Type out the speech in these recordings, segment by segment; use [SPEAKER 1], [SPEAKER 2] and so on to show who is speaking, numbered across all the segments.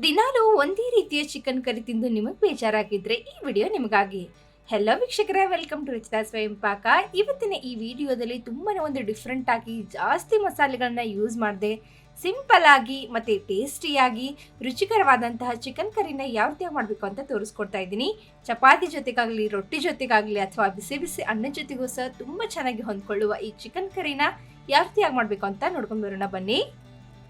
[SPEAKER 1] ದಿನಾಲೂ ಒಂದೇ ರೀತಿಯ ಚಿಕನ್ ಕರಿ ತಿಂದು ನಿಮಗೆ ಬೇಜಾರಾಗಿದ್ರೆ ಈ ವಿಡಿಯೋ ನಿಮಗಾಗಿ. ಹೆಲೋ ವೀಕ್ಷಕರೇ, ವೆಲ್ಕಮ್ ಟು ರುಚಿತಾ ಸ್ವಯಂ ಪಾಕ. ಇವತ್ತಿನ ಈ ವಿಡಿಯೋದಲ್ಲಿ ತುಂಬಾನೇ ಒಂದು ಡಿಫ್ರೆಂಟ್ ಆಗಿ ಜಾಸ್ತಿ ಮಸಾಲೆಗಳನ್ನ ಯೂಸ್ ಮಾಡದೆ ಸಿಂಪಲ್ ಆಗಿ ಮತ್ತೆ ಟೇಸ್ಟಿಯಾಗಿ ರುಚಿಕರವಾದಂತಹ ಚಿಕನ್ ಕರಿನ ಯಾವ ರೀತಿಯಾಗಿ ಮಾಡಬೇಕು ಅಂತ ತೋರಿಸ್ಕೊಡ್ತಾ ಇದ್ದೀನಿ. ಚಪಾತಿ ಜೊತೆಗಾಗಲಿ, ರೊಟ್ಟಿ ಜೊತೆಗಾಗಲಿ ಅಥವಾ ಬಿಸಿ ಬಿಸಿ ಅನ್ನದ ಜೊತೆಗೂ ಸಹ ತುಂಬ ಚೆನ್ನಾಗಿ ಹೊಂದ್ಕೊಳ್ಳುವ ಈ ಚಿಕನ್ ಕರಿನ ಯಾವ ರೀತಿಯಾಗಿ ಮಾಡಬೇಕು ಅಂತ ನೋಡ್ಕೊಂಡು ಬರೋಣ ಬನ್ನಿ.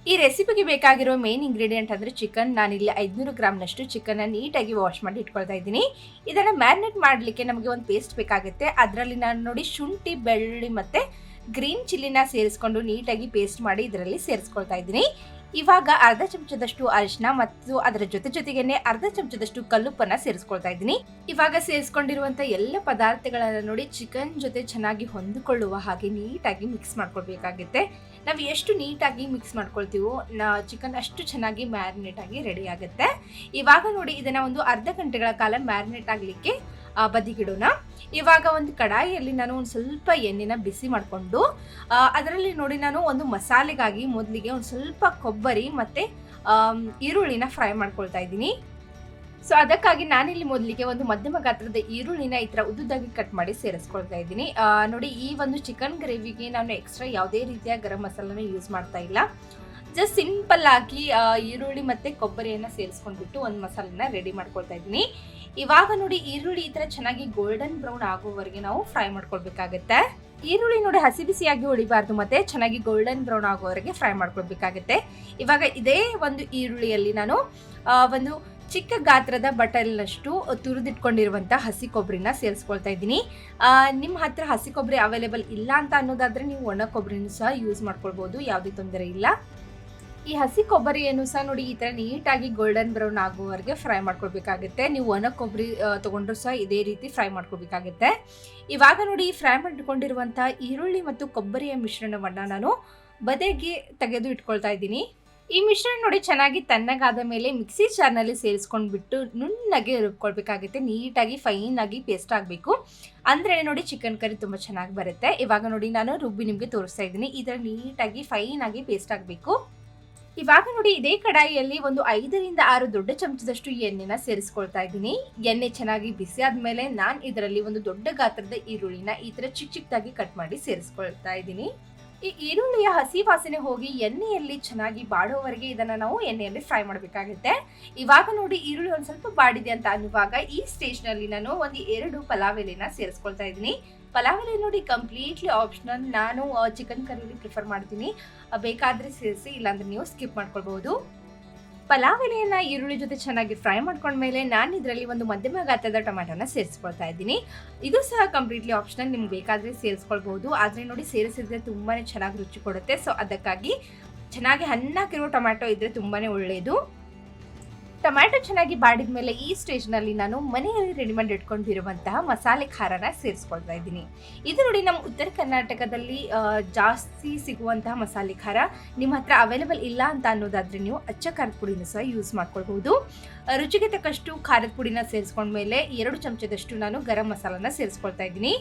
[SPEAKER 1] ಈ ರೆಸಿಪಿಗೆ ಬೇಕಾಗಿರೋ ಮೇನ್ ಇಂಗ್ರೀಡಿಯೆಂಟ್ ಅಂದರೆ ಚಿಕನ್. ನಾನಿಲ್ಲಿ 500 ಗ್ರಾಮ್ನಷ್ಟು ಚಿಕನ್ನ ನೀಟಾಗಿ ವಾಶ್ ಮಾಡಿ ಇಟ್ಕೊಳ್ತಾ ಇದ್ದೀನಿ. ಇದನ್ನು ಮ್ಯಾರಿನೇಟ್ ಮಾಡಲಿಕ್ಕೆ ನಮಗೆ ಒಂದು ಪೇಸ್ಟ್ ಬೇಕಾಗುತ್ತೆ. ಅದರಲ್ಲಿ ನಾನು ನೋಡಿ ಶುಂಠಿ, ಬೆಳ್ಳುಳ್ಳಿ ಮತ್ತು ಗ್ರೀನ್ ಚಿಲ್ಲಿನ ಸೇರಿಸ್ಕೊಂಡು ನೀಟಾಗಿ ಪೇಸ್ಟ್ ಮಾಡಿ ಇದರಲ್ಲಿ ಸೇರಿಸ್ಕೊಳ್ತಾ ಇದ್ದೀನಿ. ಇವಾಗ ಅರ್ಧ ಚಮಚದಷ್ಟು ಅರಿಶಿನ ಮತ್ತು ಅದರ ಜೊತೆಗೇನೆ ಅರ್ಧ ಚಮಚದಷ್ಟು ಕಲ್ಲುಪ್ಪನ್ನ ಸೇರಿಸ್ಕೊಳ್ತಾ ಇದ್ದೀನಿ. ಇವಾಗ ಸೇರಿಸ್ಕೊಂಡಿರುವಂಥ ಎಲ್ಲ ಪದಾರ್ಥಗಳನ್ನ ನೋಡಿ ಚಿಕನ್ ಜೊತೆ ಚೆನ್ನಾಗಿ ಹೊಂದಿಕೊಳ್ಳುವ ಹಾಗೆ ನೀಟಾಗಿ ಮಿಕ್ಸ್ ಮಾಡ್ಕೊಳ್ಬೇಕಾಗುತ್ತೆ. ನಾವು ಎಷ್ಟು ನೀಟಾಗಿ ಮಿಕ್ಸ್ ಮಾಡ್ಕೊಳ್ತೀವೋ ಚಿಕನ್ ಅಷ್ಟು ಚೆನ್ನಾಗಿ ಮ್ಯಾರಿನೇಟ್ ಆಗಿ ರೆಡಿ ಆಗುತ್ತೆ. ಇವಾಗ ನೋಡಿ ಇದನ್ನ ಒಂದು ಅರ್ಧ ಗಂಟೆಗಳ ಕಾಲ ಮ್ಯಾರಿನೇಟ್ ಆಗಲಿಕ್ಕೆ ಬದಿಗಿಡೋಣ. ಇವಾಗ ಒಂದು ಕಡಾಯಿಯಲ್ಲಿ ನಾನು ಒಂದು ಸ್ವಲ್ಪ ಎಣ್ಣೆನ ಬಿಸಿ ಮಾಡಿಕೊಂಡು ಅದರಲ್ಲಿ ನೋಡಿ ನಾನು ಒಂದು ಮಸಾಲೆಗಾಗಿ ಮೊದಲಿಗೆ ಒಂದು ಸ್ವಲ್ಪ ಕೊಬ್ಬರಿ ಮತ್ತು ಈರುಳ್ಳಿನ ಫ್ರೈ ಮಾಡ್ಕೊಳ್ತಾ ಇದ್ದೀನಿ. ಸೊ ಅದಕ್ಕಾಗಿ ನಾನಿಲ್ಲಿ ಮೊದಲಿಗೆ ಒಂದು ಮಧ್ಯಮ ಗಾತ್ರದ ಈರುಳ್ಳಿನ ಈ ಥರ ಉದ್ದುದ್ದಾಗಿ ಕಟ್ ಮಾಡಿ ಸೇರಿಸ್ಕೊಳ್ತಾ ಇದ್ದೀನಿ. ನೋಡಿ, ಈ ಒಂದು ಚಿಕನ್ ಗ್ರೇವಿಗೆ ನಾನು ಎಕ್ಸ್ಟ್ರಾ ಯಾವುದೇ ರೀತಿಯ ಗರಂ ಮಸಾಲನ ಯೂಸ್ ಮಾಡ್ತಾ ಇಲ್ಲ. ಜಸ್ಟ್ ಸಿಂಪಲ್ ಆಗಿ ಈರುಳ್ಳಿ ಮತ್ತು ಕೊಬ್ಬರಿಯನ್ನು ಸೇರಿಸ್ಕೊಂಡ್ಬಿಟ್ಟು ಒಂದು ಮಸಾಲೆನ ರೆಡಿ ಮಾಡ್ಕೊಳ್ತಾ ಇದ್ದೀನಿ. ಇವಾಗ ನೋಡಿ ಈರುಳ್ಳಿ ಈ ಥರ ಚೆನ್ನಾಗಿ ಗೋಲ್ಡನ್ ಬ್ರೌನ್ ಆಗೋವರೆಗೆ ನಾವು ಫ್ರೈ ಮಾಡ್ಕೊಳ್ಬೇಕಾಗತ್ತೆ. ಈರುಳ್ಳಿ ನೋಡಿ ಹಸಿ ಬಿಸಿಯಾಗಿ ಹೊಡಿಬಾರ್ದು, ಮತ್ತೆ ಚೆನ್ನಾಗಿ ಗೋಲ್ಡನ್ ಬ್ರೌನ್ ಆಗೋವರೆಗೆ ಫ್ರೈ ಮಾಡ್ಕೊಳ್ಬೇಕಾಗತ್ತೆ. ಇವಾಗ ಇದೇ ಒಂದು ಈರುಳ್ಳಿಯಲ್ಲಿ ನಾನು ಒಂದು ಚಿಕ್ಕ ಗಾತ್ರದ ಬಟಲ್ನಷ್ಟು ತುರಿದಿಟ್ಕೊಂಡಿರುವಂಥ ಹಸಿ ಕೊಬ್ಬರಿನ ಸೇರಿಸ್ಕೊಳ್ತಾ ಇದ್ದೀನಿ. ನಿಮ್ಮ ಹತ್ರ ಹಸಿ ಕೊಬ್ಬರಿ ಅವೈಲೇಬಲ್ ಇಲ್ಲ ಅಂತ ಅನ್ನೋದಾದರೆ ನೀವು ಒಣ ಕೊಬ್ಬರಿನೂ ಸಹ ಯೂಸ್ ಮಾಡ್ಕೊಳ್ಬೋದು, ಯಾವುದೇ ತೊಂದರೆ ಇಲ್ಲ. ಈ ಹಸಿ ಕೊಬ್ಬರಿಯನ್ನು ಸಹ ನೋಡಿ ಈ ಥರ ನೀಟಾಗಿ ಗೋಲ್ಡನ್ ಬ್ರೌನ್ ಆಗುವವರೆಗೆ ಫ್ರೈ ಮಾಡ್ಕೊಳ್ಬೇಕಾಗುತ್ತೆ. ನೀವು ಒಣ ಕೊಬ್ಬರಿ ತೊಗೊಂಡ್ರು ಸಹ ಇದೇ ರೀತಿ ಫ್ರೈ ಮಾಡ್ಕೊಳ್ಬೇಕಾಗುತ್ತೆ. ಇವಾಗ ನೋಡಿ ಫ್ರೈ ಮಾಡಿಕೊಂಡಿರುವಂಥ ಈರುಳ್ಳಿ ಮತ್ತು ಕೊಬ್ಬರಿಯ ಮಿಶ್ರಣವನ್ನು ನಾನು ಬದೆಗೆ ತೆಗೆದು ಇಟ್ಕೊಳ್ತಾ ಇದ್ದೀನಿ. ಈ ಮಿಶ್ರಣ ನೋಡಿ ಚೆನ್ನಾಗಿ ತಣ್ಣಗಾದ ಮೇಲೆ ಮಿಕ್ಸಿ ಜಾರ್ನಲ್ಲಿ ಸೇರಿಸ್ಕೊಂಡ್ಬಿಟ್ಟು ನುಣ್ಣಗೆ ರುಬ್ಕೊಳ್ಬೇಕಾಗುತ್ತೆ. ನೀಟಾಗಿ ಫೈನ್ ಆಗಿ ಪೇಸ್ಟ್ ಆಗಬೇಕು, ಅಂದರೆ ನೋಡಿ ಚಿಕನ್ ಕರಿ ತುಂಬ ಚೆನ್ನಾಗಿ ಬರುತ್ತೆ. ಇವಾಗ ನೋಡಿ ನಾನು ರುಬ್ಬಿ ನಿಮಗೆ ತೋರಿಸ್ತಾ ಇದ್ದೀನಿ. ಈ ಥರ ನೀಟಾಗಿ ಫೈನ್ ಆಗಿ ಪೇಸ್ಟ್ ಆಗಬೇಕು. ಇವಾಗ ನೋಡಿ ಇದೇ ಕಡಾಯಿಯಲ್ಲಿ ಒಂದು 5 ರಿಂದ 6 ದೊಡ್ಡ ಚಮಚದಷ್ಟು ಎಣ್ಣೆನ ಸೇರಿಸ್ಕೊಳ್ತಾ ಇದ್ದೀನಿ. ಎಣ್ಣೆ ಚೆನ್ನಾಗಿ ಬಿಸಿ ಆದಮೇಲೆ ನಾನು ಇದರಲ್ಲಿ ಒಂದು ದೊಡ್ಡ ಗಾತ್ರದ ಈರುಳ್ಳಿನ ಈ ಥರ ಚಿಕ್ಕದಾಗಿ ಕಟ್ ಮಾಡಿ ಸೇರಿಸ್ಕೊಳ್ತಾ ಇದ್ದೀನಿ. ಈ ಈರುಳ್ಳಿಯ ಹಸಿ ವಾಸನೆ ಹೋಗಿ ಎಣ್ಣೆಯಲ್ಲಿ ಚೆನ್ನಾಗಿ ಬಾಡೋವರೆಗೆ ಇದನ್ನು ನಾವು ಎಣ್ಣೆಯಲ್ಲಿ ಫ್ರೈ ಮಾಡಬೇಕಾಗುತ್ತೆ. ಇವಾಗ ನೋಡಿ ಈರುಳ್ಳಿ ಒಂದು ಸ್ವಲ್ಪ ಬಾಡಿದೆ ಅಂತ ಅನ್ನುವಾಗ ಈ ಸ್ಟೇಜ್ನಲ್ಲಿ ನಾನು ಒಂದು 2 ಪಲಾವ್ ಎಲೆನ ಸೇರಿಸ್ಕೊಳ್ತಾ ಇದ್ದೀನಿ. ಪಲಾವ್ ಎಲೆ ನೋಡಿ ಕಂಪ್ಲೀಟ್ಲಿ ಆಪ್ಷನಲ್. ನಾನು ಚಿಕನ್ ಕರಿಲಿ ಪ್ರಿಫರ್ ಮಾಡ್ತೀನಿ, ಬೇಕಾದರೆ ಸೇರಿಸಿ, ಇಲ್ಲಾಂದ್ರೆ ನೀವು ಸ್ಕಿಪ್ ಮಾಡ್ಕೊಳ್ಬಹುದು. ಪಲಾವ್ ಎಲೆಯನ್ನು ಈರುಳ್ಳಿ ಜೊತೆ ಚೆನ್ನಾಗಿ ಫ್ರೈ ಮಾಡ್ಕೊಂಡ್ಮೇಲೆ ನಾನು ಇದರಲ್ಲಿ ಒಂದು ಮಧ್ಯಮ ಗಾತ್ರದ ಟೊಮ್ಯಾಟೋನ ಸೇರಿಸ್ಕೊಳ್ತಾ ಇದ್ದೀನಿ. ಇದು ಸಹ ಕಂಪ್ಲೀಟ್ಲಿ ಆಪ್ಷನಲ್, ನಿಮ್ಗೆ ಬೇಕಾದರೆ ಸೇರಿಸ್ಕೊಳ್ಬಹುದು, ಆದರೆ ನೋಡಿ ಸೇರಿಸಿದ್ರೆ ತುಂಬಾ ಚೆನ್ನಾಗಿ ರುಚಿ ಕೊಡುತ್ತೆ. ಸೊ ಅದಕ್ಕಾಗಿ ಚೆನ್ನಾಗಿ ಹಣ್ಣಾಗಿರೋ ಟೊಮ್ಯಾಟೊ ಇದ್ದರೆ ತುಂಬಾ ಒಳ್ಳೆಯದು. ಟೊಮ್ಯಾಟೊ ಚೆನ್ನಾಗಿ ಬಾಡಿದ ಮೇಲೆ ಈ ಸ್ಟೇಜ್ನಲ್ಲಿ ನಾನು ಮನೆಯಲ್ಲಿ ರೆಡಿ ಮಾಡಿ ಇಟ್ಕೊಂಡಿರುವಂತಹ ಮಸಾಲೆ ಖಾರನ ಸೇರಿಸ್ಕೊಳ್ತಾ ಇದ್ದೀನಿ. ಇದು ನೋಡಿ ನಮ್ಮ ಉತ್ತರ ಕರ್ನಾಟಕದಲ್ಲಿ ಜಾಸ್ತಿ ಸಿಗುವಂತಹ ಮಸಾಲೆ ಖಾರ. ನಿಮ್ಮ ಹತ್ರ ಅವೈಲೇಬಲ್ ಇಲ್ಲ ಅಂತ ಅನ್ನೋದಾದರೆ ನೀವು ಅಚ್ಚ ಖಾರದ ಪುಡಿನ ಸಹ ಯೂಸ್ ಮಾಡ್ಕೊಳ್ಬಹುದು. ರುಚಿಗೆ ತಕ್ಕಷ್ಟು ಖಾರದ ಪುಡಿನ ಸೇರಿಸ್ಕೊಂಡ್ಮೇಲೆ 2 ಚಮಚದಷ್ಟು ನಾನು ಗರಂ ಮಸಾಲನ ಸೇರಿಸ್ಕೊಳ್ತಾ ಇದ್ದೀನಿ.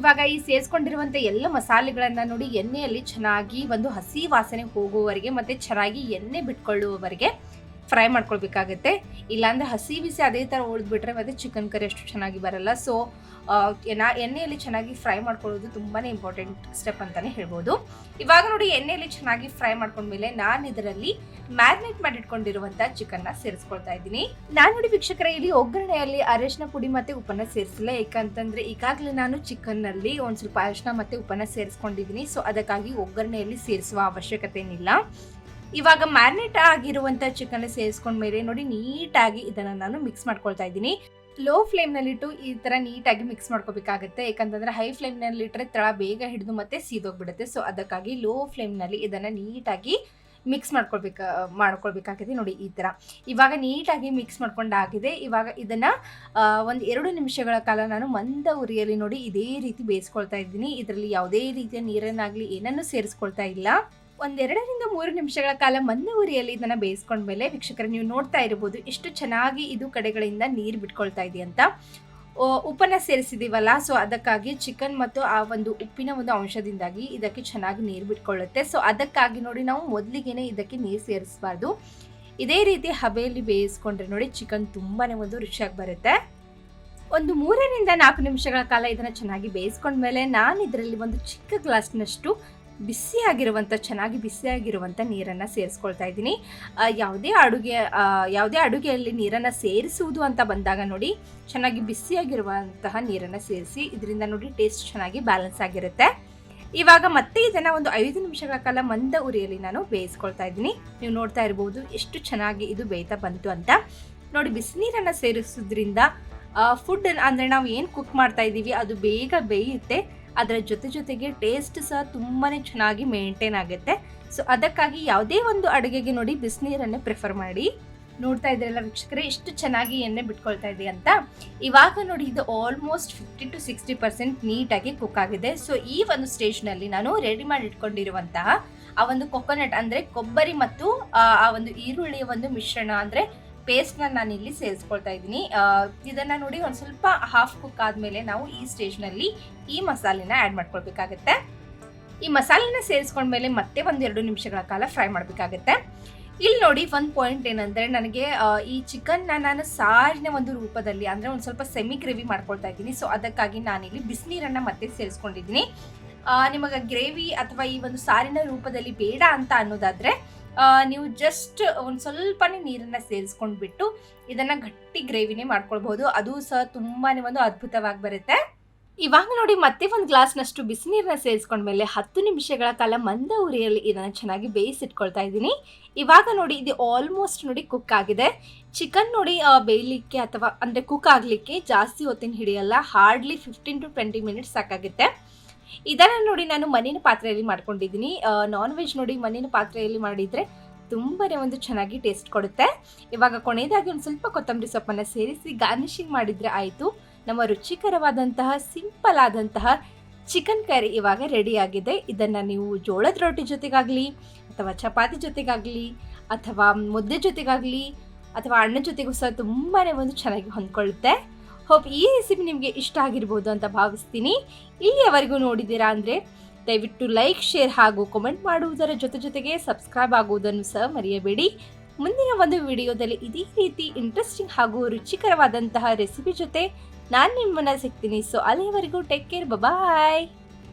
[SPEAKER 1] ಇವಾಗ ಈ ಸೇರಿಸ್ಕೊಂಡಿರುವಂಥ ಎಲ್ಲ ಮಸಾಲೆಗಳನ್ನು ನೋಡಿ ಎಣ್ಣೆಯಲ್ಲಿ ಚೆನ್ನಾಗಿ ಒಂದು ಹಸಿ ವಾಸನೆ ಹೋಗುವವರೆಗೆ ಮತ್ತು ಚೆನ್ನಾಗಿ ಎಣ್ಣೆ ಬಿಟ್ಕೊಳ್ಳುವವರೆಗೆ ಫ್ರೈ ಮಾಡ್ಕೊಳ್ಬೇಕಾಗತ್ತೆ. ಇಲ್ಲಾಂದರೆ ಹಸಿ ಬಿಸಿ ಅದೇ ಥರ ಉಳಿದ್ಬಿಟ್ರೆ ಮತ್ತು ಚಿಕನ್ ಕರಿ ಅಷ್ಟು ಚೆನ್ನಾಗಿ ಬರಲ್ಲ. ಸೊ ಎಣ್ಣೆಯಲ್ಲಿ ಚೆನ್ನಾಗಿ ಫ್ರೈ ಮಾಡ್ಕೊಳ್ಳೋದು ತುಂಬಾ ಇಂಪಾರ್ಟೆಂಟ್ ಸ್ಟೆಪ್ ಅಂತಲೇ ಹೇಳ್ಬೋದು. ಇವಾಗ ನೋಡಿ ಎಣ್ಣೆಯಲ್ಲಿ ಚೆನ್ನಾಗಿ ಫ್ರೈ ಮಾಡ್ಕೊಂಡ್ಮೇಲೆ ನಾನು ಇದರಲ್ಲಿ ಮ್ಯಾರಿನೇಟ್ ಮಾಡಿಟ್ಕೊಂಡಿರುವಂಥ ಚಿಕನ್ನ ಸೇರಿಸ್ಕೊಳ್ತಾ ಇದ್ದೀನಿ. ನಾನು ನೋಡಿ ವೀಕ್ಷಕರ, ಇಲ್ಲಿ ಒಗ್ಗರಣೆಯಲ್ಲಿ ಅರಿಶಿನ ಪುಡಿ ಮತ್ತು ಉಪ್ಪನ್ನ ಸೇರಿಸಿಲ್ಲ. ಯಾಕಂತಂದರೆ ಈಗಾಗಲೇ ನಾನು ಚಿಕನ್ನಲ್ಲಿ ಒಂದು ಸ್ವಲ್ಪ ಅರಿಶಿನ ಮತ್ತು ಉಪ್ಪನ್ನ ಸೇರಿಸ್ಕೊಂಡಿದ್ದೀನಿ. ಸೊ ಅದಕ್ಕಾಗಿ ಒಗ್ಗರಣೆಯಲ್ಲಿ ಸೇರಿಸುವ ಅವಶ್ಯಕತೆ ಏನಿಲ್ಲ. ಇವಾಗ ಮ್ಯಾರಿನೇಟ್ ಆಗಿರುವಂಥ ಚಿಕನ್ ಸೇರಿಸ್ಕೊಂಡ್ಮೇಲೆ ನೋಡಿ ನೀಟಾಗಿ ಇದನ್ನು ನಾನು ಮಿಕ್ಸ್ ಮಾಡ್ಕೊಳ್ತಾ ಇದ್ದೀನಿ. ಲೋ ಫ್ಲೇಮ್ನಲ್ಲಿಟ್ಟು ಈ ಥರ ನೀಟಾಗಿ ಮಿಕ್ಸ್ ಮಾಡ್ಕೋಬೇಕಾಗುತ್ತೆ. ಯಾಕಂತಂದರೆ ಹೈ ಫ್ಲೇಮ್ನಲ್ಲಿಟ್ಟರೆ ತಳ ಬೇಗ ಹಿಡಿದು ಮತ್ತೆ ಸೀದೋಗ್ಬಿಡುತ್ತೆ. ಸೊ ಅದಕ್ಕಾಗಿ ಲೋ ಫ್ಲೇಮ್ನಲ್ಲಿ ಇದನ್ನು ನೀಟಾಗಿ ಮಿಕ್ಸ್ ಮಾಡ್ಕೊಳ್ಬೇಕಾಗುತ್ತೆ. ನೋಡಿ ಈ ಥರ ಇವಾಗ ನೀಟಾಗಿ ಮಿಕ್ಸ್ ಮಾಡ್ಕೊಂಡಾಗಿದೆ. ಇವಾಗ ಇದನ್ನು ಒಂದು 2 ನಿಮಿಷಗಳ ಕಾಲ ನಾನು ಮಂದ ಉರಿಯಲ್ಲಿ ನೋಡಿ ಇದೇ ರೀತಿ ಬೇಯಿಸ್ಕೊಳ್ತಾ ಇದ್ದೀನಿ. ಇದರಲ್ಲಿ ಯಾವುದೇ ರೀತಿಯ ನೀರನ್ನಾಗಲಿ ಏನನ್ನೂ ಸೇರಿಸ್ಕೊಳ್ತಾ ಇಲ್ಲ. 1 ರಿಂದ 3 ನಿಮಿಷಗಳ ಕಾಲ ಮಂದ ಉರಿಯಲ್ಲಿ ಇದನ್ನು ಬೇಯಿಸ್ಕೊಂಡ್ಮೇಲೆ ವೀಕ್ಷಕರು ನೀವು ನೋಡ್ತಾ ಇರ್ಬೋದು ಎಷ್ಟು ಚೆನ್ನಾಗಿ ಇದು ಕಡೆಗಳಿಂದ ನೀರು ಬಿಟ್ಕೊಳ್ತಾ ಇದೆ ಅಂತ. ಉಪ್ಪನ್ನು ಸೇರಿಸಿದೀವಲ್ಲ, ಸೊ ಅದಕ್ಕಾಗಿ ಚಿಕನ್ ಮತ್ತು ಆ ಒಂದು ಉಪ್ಪಿನ ಒಂದು ಅಂಶದಿಂದಾಗಿ ಇದಕ್ಕೆ ಚೆನ್ನಾಗಿ ನೀರು ಬಿಟ್ಕೊಳ್ಳುತ್ತೆ. ಸೊ ಅದಕ್ಕಾಗಿ ನೋಡಿ ನಾವು ಮೊದಲಿಗೆನೇ ಇದಕ್ಕೆ ನೀರು ಸೇರಿಸಬಾರ್ದು. ಇದೇ ರೀತಿ ಹಬೆಯಲ್ಲಿ ಬೇಯಿಸ್ಕೊಂಡ್ರೆ ನೋಡಿ ಚಿಕನ್ ತುಂಬಾ ಒಂದು ರುಚಿಯಾಗಿ ಬರುತ್ತೆ. ಒಂದು 3-4 ನಿಮಿಷಗಳ ಕಾಲ ಇದನ್ನು ಚೆನ್ನಾಗಿ ಬೇಯಿಸ್ಕೊಂಡ್ಮೇಲೆ ನಾನು ಇದರಲ್ಲಿ ಒಂದು ಚಿಕ್ಕ ಗ್ಲಾಸ್ನಷ್ಟು ಚೆನ್ನಾಗಿ ಬಿಸಿಯಾಗಿರುವಂಥ ನೀರನ್ನು ಸೇರಿಸ್ಕೊಳ್ತಾ ಇದ್ದೀನಿ. ಯಾವುದೇ ಅಡುಗೆಯಲ್ಲಿ ನೀರನ್ನು ಸೇರಿಸುವುದು ಅಂತ ಬಂದಾಗ ನೋಡಿ ಚೆನ್ನಾಗಿ ಬಿಸಿಯಾಗಿರುವಂತಹ ನೀರನ್ನು ಸೇರಿಸಿ, ಇದರಿಂದ ನೋಡಿ ಟೇಸ್ಟ್ ಚೆನ್ನಾಗಿ ಬ್ಯಾಲೆನ್ಸ್ ಆಗಿರುತ್ತೆ. ಇವಾಗ ಮತ್ತೆ ಇದನ್ನು ಒಂದು 5 ನಿಮಿಷಗಳ ಕಾಲ ಮಂದ ಉರಿಯಲ್ಲಿ ನಾನು ಬೇಯಿಸ್ಕೊಳ್ತಾ ಇದ್ದೀನಿ. ನೀವು ನೋಡ್ತಾ ಇರ್ಬೋದು ಎಷ್ಟು ಚೆನ್ನಾಗಿ ಇದು ಬೇಯ್ತಾ ಬಂತು ಅಂತ. ನೋಡಿ ಬಿಸಿನೀರನ್ನು ಸೇರಿಸೋದ್ರಿಂದ ಫುಡ್ ಅಂದರೆ ನಾವು ಏನು ಕುಕ್ ಮಾಡ್ತಾ ಇದ್ದೀವಿ ಅದು ಬೇಗ ಬೇಯುತ್ತೆ. ಅದರ ಜೊತೆಗೆ ಟೇಸ್ಟ್ ಸಹ ತುಂಬಾ ಚೆನ್ನಾಗಿ ಮೇಂಟೈನ್ ಆಗುತ್ತೆ. ಸೊ ಅದಕ್ಕಾಗಿ ಯಾವುದೇ ಒಂದು ಅಡುಗೆಗೆ ನೋಡಿ ಬಿಸಿನೀರನ್ನೇ ಪ್ರಿಫರ್ ಮಾಡಿ. ನೋಡ್ತಾ ಇದ್ದೀರಲ್ಲ ವೀಕ್ಷಕರೇ ಎಷ್ಟು ಚೆನ್ನಾಗಿ ಎಣ್ಣೆ ಬಿಟ್ಕೊಳ್ತಾ ಇದೆ ಅಂತ. ಇವಾಗ ನೋಡಿ ಇದು ಆಲ್ಮೋಸ್ಟ್ 50-60% ನೀಟಾಗಿ ಕುಕ್ ಆಗಿದೆ. ಸೊ ಈ ಒಂದು ಸ್ಟೇಜ್ನಲ್ಲಿ ನಾನು ರೆಡಿ ಮಾಡಿ ಇಟ್ಕೊಂಡಿರುವಂತಹ ಆ ಒಂದು ಕೊಕೊನಟ್ ಅಂದರೆ ಕೊಬ್ಬರಿ ಮತ್ತು ಆ ಒಂದು ಈರುಳ್ಳಿಯ ಒಂದು ಮಿಶ್ರಣ ಅಂದರೆ ಪೇಸ್ಟ್ನ ನಾನು ಇಲ್ಲಿ ಸೇರಿಸ್ಕೊಳ್ತಾ ಇದ್ದೀನಿ. ಇದನ್ನು ನೋಡಿ ಒಂದು ಸ್ವಲ್ಪ ಹಾಫ್ ಕುಕ್ ಆದಮೇಲೆ ನಾವು ಈ ಸ್ಟೇಜ್ನಲ್ಲಿ ಈ ಮಸಾಲೆನ ಆ್ಯಡ್ ಮಾಡ್ಕೊಳ್ಬೇಕಾಗತ್ತೆ. ಈ ಮಸಾಲೆನ ಸೇರಿಸ್ಕೊಂಡ್ಮೇಲೆ ಮತ್ತೆ 1-2 ನಿಮಿಷಗಳ ಕಾಲ ಫ್ರೈ ಮಾಡಬೇಕಾಗತ್ತೆ. ಇಲ್ಲಿ ನೋಡಿ ಒಂದು ಪಾಯಿಂಟ್ ಏನಂದರೆ, ನನಗೆ ಈ ಚಿಕನ್ನ ನಾನು ಸಾರಿನ ಒಂದು ರೂಪದಲ್ಲಿ ಅಂದರೆ ಒಂದು ಸ್ವಲ್ಪ ಸೆಮಿ ಗ್ರೇವಿ ಮಾಡ್ಕೊಳ್ತಾ ಇದ್ದೀನಿ. ಸೊ ಅದಕ್ಕಾಗಿ ನಾನಿಲ್ಲಿ ಬಿಸಿನೀರನ್ನು ಮತ್ತೆ ಸೇರಿಸ್ಕೊಂಡಿದ್ದೀನಿ. ನಿಮಗೆ ಗ್ರೇವಿ ಅಥವಾ ಈ ಒಂದು ಸಾರಿನ ರೂಪದಲ್ಲಿ ಬೇಡ ಅಂತ ಅನ್ನೋದಾದರೆ ನೀವು ಜಸ್ಟ್ ಒಂದು ಸ್ವಲ್ಪನೇ ನೀರನ್ನು ಸೇರಿಸ್ಕೊಂಡ್ಬಿಟ್ಟು ಇದನ್ನು ಗಟ್ಟಿ ಗ್ರೇವಿನೇ ಮಾಡ್ಕೊಳ್ಬೋದು. ಅದು ಸಹ ತುಂಬಾ ಒಂದು ಅದ್ಭುತವಾಗಿ ಬರುತ್ತೆ. ಇವಾಗ ನೋಡಿ ಮತ್ತೆ ಒಂದು ಗ್ಲಾಸ್ನಷ್ಟು ಬಿಸಿನೀರನ್ನ ಸೇರಿಸ್ಕೊಂಡ್ಮೇಲೆ 10 ನಿಮಿಷಗಳ ಕಾಲ ಮಂದ ಉರಿಯಲ್ಲಿ ಇದನ್ನು ಚೆನ್ನಾಗಿ ಬೇಯಿಸಿಟ್ಕೊಳ್ತಾ ಇದ್ದೀನಿ. ಇವಾಗ ನೋಡಿ ಇದು ಆಲ್ಮೋಸ್ಟ್ ನೋಡಿ ಕುಕ್ ಆಗಿದೆ. ಚಿಕನ್ ನೋಡಿ ಬೇಯಲಿಕ್ಕೆ ಅಥವಾ ಅಂದರೆ ಕುಕ್ ಆಗಲಿಕ್ಕೆ ಜಾಸ್ತಿ ಹೊತ್ತಿನ ಹಿಡಿಯಲ್ಲ, ಹಾರ್ಡ್ಲಿ 15-20 ಮಿನಿಟ್ಸ್ ಸಾಕಾಗುತ್ತೆ. ಇದನ್ನು ನೋಡಿ ನಾನು ಮಣ್ಣಿನ ಪಾತ್ರೆಯಲ್ಲಿ ಮಾಡ್ಕೊಂಡಿದ್ದೀನಿ. ನಾನ್ ವೆಜ್ ನೋಡಿ ಮಣ್ಣಿನ ಪಾತ್ರೆಯಲ್ಲಿ ಮಾಡಿದರೆ ತುಂಬಾ ಒಂದು ಚೆನ್ನಾಗಿ ಟೇಸ್ಟ್ ಕೊಡುತ್ತೆ. ಇವಾಗ ಕೊನೆಯದಾಗಿ ಒಂದು ಸ್ವಲ್ಪ ಕೊತ್ತಂಬರಿ ಸೊಪ್ಪನ್ನು ಸೇರಿಸಿ ಗಾರ್ನಿಷಿಂಗ್ ಮಾಡಿದರೆ ಆಯಿತು. ನಮ್ಮ ರುಚಿಕರವಾದಂತಹ ಸಿಂಪಲ್ ಆದಂತಹ ಚಿಕನ್ ಕರಿ ಇವಾಗ ರೆಡಿಯಾಗಿದೆ. ಇದನ್ನು ನೀವು ಜೋಳದ ರೊಟ್ಟಿ ಜೊತೆಗಾಗಲಿ ಅಥವಾ ಚಪಾತಿ ಜೊತೆಗಾಗಲಿ ಅಥವಾ ಮುದ್ದೆ ಜೊತೆಗಾಗಲಿ ಅಥವಾ ಅಣ್ಣ ಜೊತೆಗೂ ಸಹ ತುಂಬಾ ಒಂದು ಚೆನ್ನಾಗಿ ಹೊಂದ್ಕೊಳ್ಳುತ್ತೆ. ಹೋಪ್ ಈ ರೆಸಿಪಿ ನಿಮಗೆ ಇಷ್ಟ ಆಗಿರ್ಬೋದು ಅಂತ ಭಾವಿಸ್ತೀನಿ. ಇಲ್ಲಿಯವರೆಗೂ ನೋಡಿದ್ದೀರಾ ಅಂದರೆ ದಯವಿಟ್ಟು ಲೈಕ್, ಶೇರ್ ಹಾಗೂ ಕಮೆಂಟ್ ಮಾಡುವುದರ ಜೊತೆಗೆ ಸಬ್ಸ್ಕ್ರೈಬ್ ಆಗುವುದನ್ನು ಸಹ ಮರೆಯಬೇಡಿ. ಮುಂದಿನ ಒಂದು ವಿಡಿಯೋದಲ್ಲಿ ಇದೇ ರೀತಿ ಇಂಟ್ರೆಸ್ಟಿಂಗ್ ಹಾಗೂ ರುಚಿಕರವಾದಂತಹ ರೆಸಿಪಿ ಜೊತೆ ನಾನು ನಿಮ್ಮನ್ನು ಸಿಗ್ತೀನಿ. ಸೊ ಅಲ್ಲಿಯವರೆಗೂ ಟೇಕ್ ಕೇರ್, ಬಾಯ್.